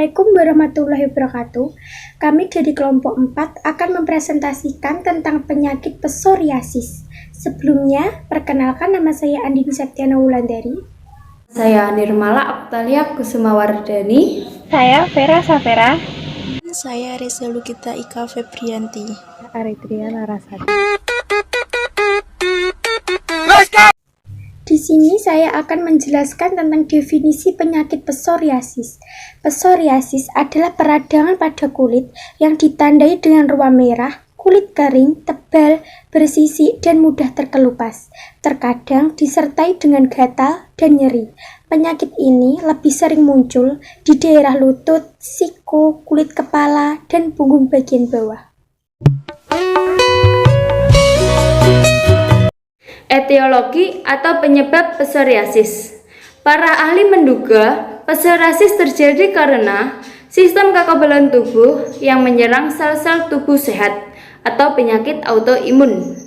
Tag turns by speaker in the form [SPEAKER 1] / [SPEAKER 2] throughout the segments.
[SPEAKER 1] Assalamualaikum warahmatullahi wabarakatuh. Kami dari kelompok 4 akan mempresentasikan tentang penyakit psoriasis. Sebelumnya, perkenalkan nama saya Andini Septiana Wulandari.
[SPEAKER 2] Saya Nirmala Aptalia Kusumawardani.
[SPEAKER 3] Saya Vera Safera.
[SPEAKER 4] Saya Reza Lukita Ika Febrianti.
[SPEAKER 3] Aritria Larasati.
[SPEAKER 1] Di sini saya akan menjelaskan tentang definisi penyakit psoriasis. Psoriasis adalah peradangan pada kulit yang ditandai dengan ruam merah, kulit kering, tebal, bersisik, dan mudah terkelupas. Terkadang disertai dengan gatal dan nyeri. Penyakit ini lebih sering muncul di daerah lutut, siku, kulit kepala, dan punggung bagian bawah.
[SPEAKER 2] Etiologi atau penyebab psoriasis. Para ahli menduga psoriasis terjadi karena sistem kekebalan tubuh yang menyerang sel-sel tubuh sehat atau penyakit autoimun.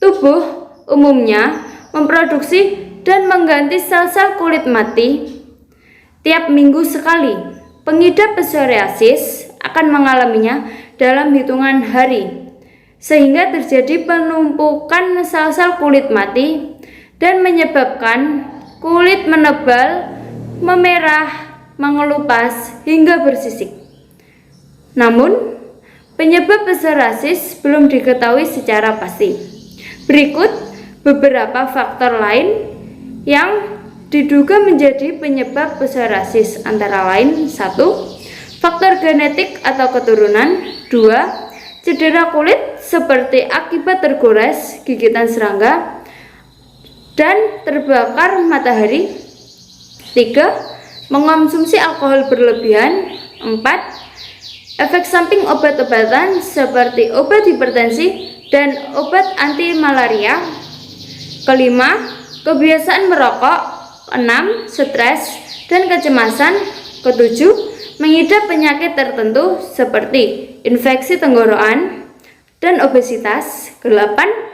[SPEAKER 2] Tubuh umumnya memproduksi dan mengganti sel-sel kulit mati tiap minggu sekali. Pengidap psoriasis akan mengalaminya dalam hitungan hari, sehingga terjadi penumpukan sel-sel kulit mati dan menyebabkan kulit menebal, memerah, mengelupas, hingga bersisik. Namun, penyebab psoriasis belum diketahui secara pasti. Berikut beberapa faktor lain yang diduga menjadi penyebab psoriasis, antara lain 1. Faktor genetik atau keturunan. 2. Cedera kulit seperti akibat tergores, gigitan serangga, dan terbakar matahari. 3. Mengonsumsi alkohol berlebihan. 4. Efek samping obat-obatan seperti obat hipertensi dan obat anti malaria. 5. Kebiasaan merokok. 6. Stres dan kecemasan. 7. Mengidap penyakit tertentu seperti infeksi tenggorokan dan obesitas. 8.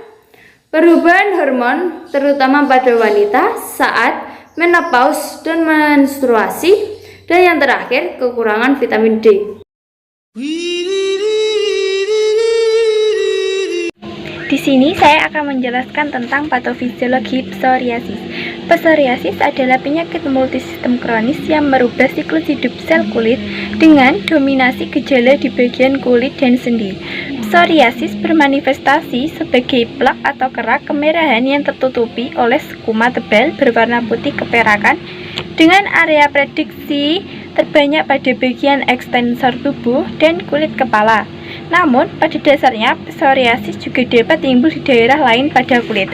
[SPEAKER 2] Perubahan hormon terutama pada wanita saat menopause dan menstruasi. Dan yang terakhir, kekurangan vitamin D.
[SPEAKER 3] Di sini saya akan menjelaskan tentang patofisiologi psoriasis. Psoriasis adalah penyakit multisistem kronis yang merubah siklus hidup sel kulit dengan dominasi gejala di bagian kulit dan sendi. Psoriasis bermanifestasi sebagai plak atau kerak kemerahan yang tertutupi oleh skuma tebal berwarna putih keperakan dengan area prediksi terbanyak pada bagian ekstensor tubuh dan kulit kepala. Namun, pada dasarnya, psoriasis juga dapat timbul di daerah lain pada kulit.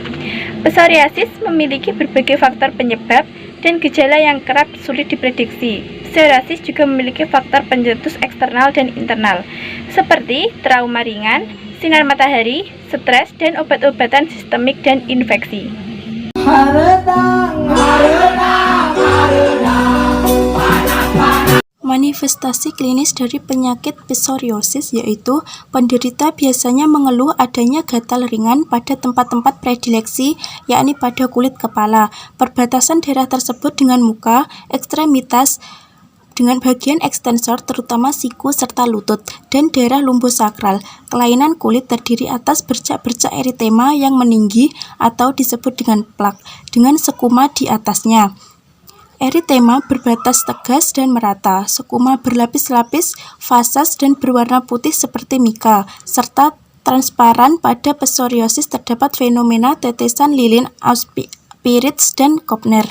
[SPEAKER 3] Psoriasis memiliki berbagai faktor penyebab dan gejala yang kerap sulit diprediksi. Psoriasis juga memiliki faktor pencetus eksternal dan internal, seperti trauma ringan, sinar matahari, stres, dan obat-obatan sistemik dan infeksi.
[SPEAKER 4] Manifestasi klinis dari penyakit psoriasis yaitu penderita biasanya mengeluh adanya gatal ringan pada tempat-tempat predileksi, yakni pada kulit kepala, perbatasan daerah tersebut dengan muka, ekstremitas dengan bagian ekstensor terutama siku serta lutut, dan daerah lumbosakral. Kelainan kulit terdiri atas bercak-bercak eritema yang meninggi atau disebut dengan plak, dengan skuma di atasnya. Eritema berbatas tegas dan merata, skuma berlapis-lapis, vasas dan berwarna putih seperti mika, serta transparan. Pada psoriasis terdapat fenomena tetesan lilin, Auspirits, dan Kopner.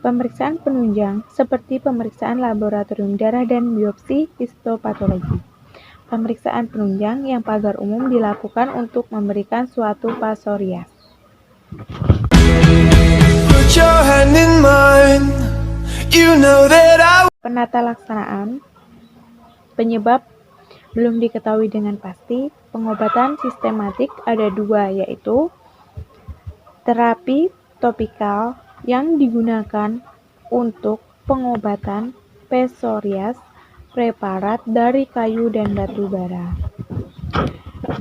[SPEAKER 3] Pemeriksaan penunjang seperti pemeriksaan laboratorium darah dan biopsi histopatologi. Pemeriksaan penunjang yang pada umum dilakukan untuk memberikan suatu psoriasis. Penata laksanaan penyebab belum diketahui dengan pasti. Pengobatan sistematik ada 2, yaitu terapi topikal yang digunakan untuk pengobatan psoriasis, preparat dari kayu dan batu bara.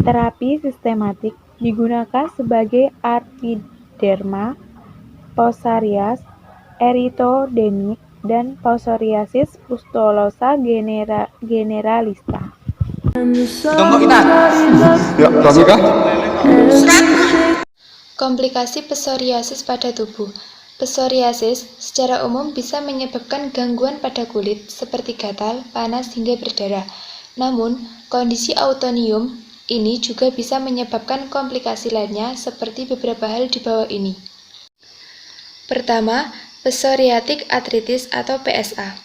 [SPEAKER 3] Terapi sistematik digunakan sebagai epiderma
[SPEAKER 5] psoriasis erythrodemik, dan psoriasis pustulosa generalista.
[SPEAKER 6] Komplikasi psoriasis pada tubuh. Psoriasis secara umum bisa menyebabkan gangguan pada kulit seperti gatal, panas, hingga berdarah. Namun, kondisi autoimun ini juga bisa menyebabkan komplikasi lainnya seperti beberapa hal di bawah ini. Pertama, psoriatic arthritis atau PSA.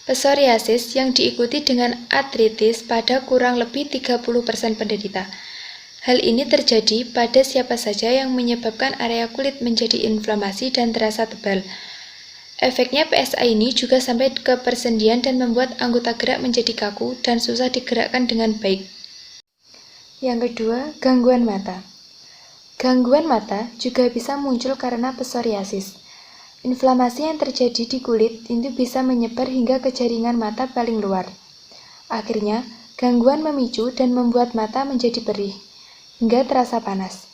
[SPEAKER 6] Psoriasis yang diikuti dengan artritis pada kurang lebih 30% penderita. Hal ini terjadi pada siapa saja yang menyebabkan area kulit menjadi inflamasi dan terasa tebal. Efeknya PSA ini juga sampai ke persendian dan membuat anggota gerak menjadi kaku dan susah digerakkan dengan baik. Yang kedua, gangguan mata. Gangguan mata juga bisa muncul karena psoriasis. Inflamasi yang terjadi di kulit itu bisa menyebar hingga ke jaringan mata paling luar. Akhirnya, gangguan memicu dan membuat mata menjadi perih hingga terasa panas.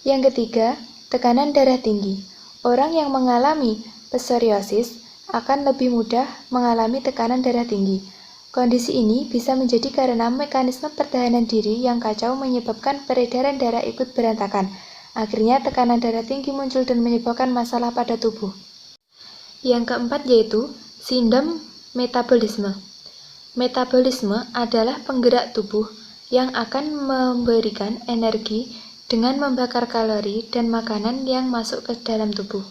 [SPEAKER 6] Yang ketiga, tekanan darah tinggi. Orang yang mengalami psoriasis akan lebih mudah mengalami tekanan darah tinggi. Kondisi ini bisa menjadi karena mekanisme pertahanan diri yang kacau menyebabkan peredaran darah ikut berantakan. Akhirnya tekanan darah tinggi muncul dan menyebabkan masalah pada tubuh. Yang keempat yaitu sindrom metabolisme. Metabolisme adalah penggerak tubuh yang akan memberikan energi dengan membakar kalori dan makanan yang masuk ke dalam tubuh.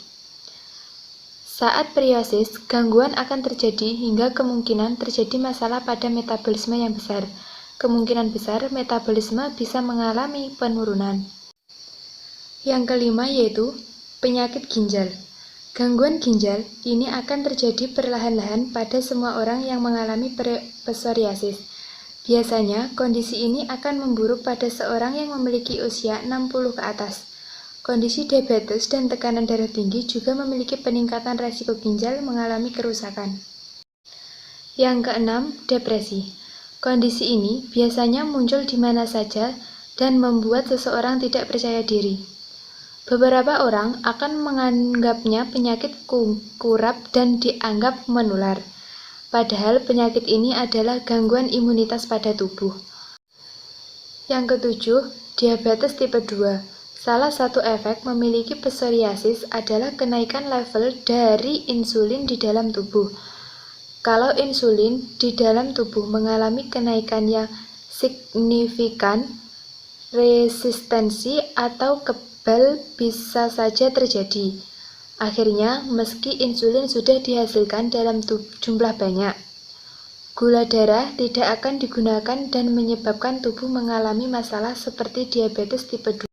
[SPEAKER 6] Saat psoriasis, gangguan akan terjadi hingga kemungkinan terjadi masalah pada metabolisme yang besar. Kemungkinan besar metabolisme bisa mengalami penurunan. Yang kelima yaitu penyakit ginjal. Gangguan ginjal ini akan terjadi perlahan-lahan pada semua orang yang mengalami psoriasis. Biasanya, kondisi ini akan memburuk pada seorang yang memiliki usia 60 ke atas. Kondisi diabetes dan tekanan darah tinggi juga memiliki peningkatan resiko ginjal mengalami kerusakan. Yang keenam, depresi. Kondisi ini biasanya muncul di mana saja dan membuat seseorang tidak percaya diri. Beberapa orang akan menganggapnya penyakit kurap dan dianggap menular. Padahal penyakit ini adalah gangguan imunitas pada tubuh. Yang ketujuh, diabetes tipe 2. Salah satu efek memiliki psoriasis adalah kenaikan level dari insulin di dalam tubuh. Kalau insulin di dalam tubuh mengalami kenaikan yang signifikan, resistensi atau kebal bisa saja terjadi. Akhirnya, meski insulin sudah dihasilkan dalam jumlah banyak, gula darah tidak akan digunakan dan menyebabkan tubuh mengalami masalah seperti diabetes tipe 2.